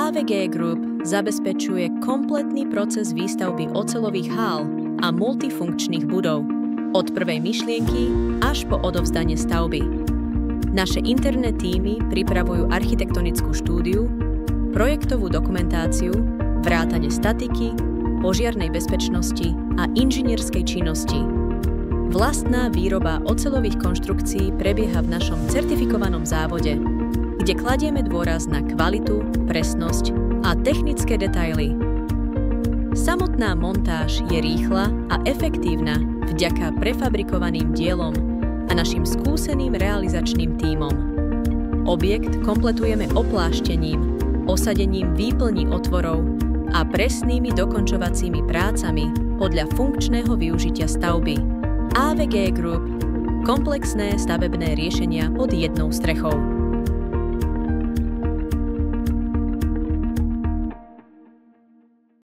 AVG Group zabezpečuje kompletný proces výstavby oceľových hál a multifunkčných budov, od prvej myšlienky až po odovzdanie stavby. Naše interné tímy pripravujú architektonickú štúdiu, projektovú dokumentáciu, vrátane statiky, požiarnej bezpečnosti a inžinierskej činnosti. Vlastná výroba oceľových konštrukcií prebieha v našom certifikovanom závode, kde kladieme dôraz na kvalitu, presnosť a technické detaily. Samotná montáž je rýchla a efektívna vďaka prefabrikovaným dielom a našim skúseným realizačným tímom. Objekt kompletujeme opláštením, osadením výplní otvorov a presnými dokončovacími prácami podľa funkčného využitia stavby. AVG Group – komplexné stavebné riešenia pod jednou strechou.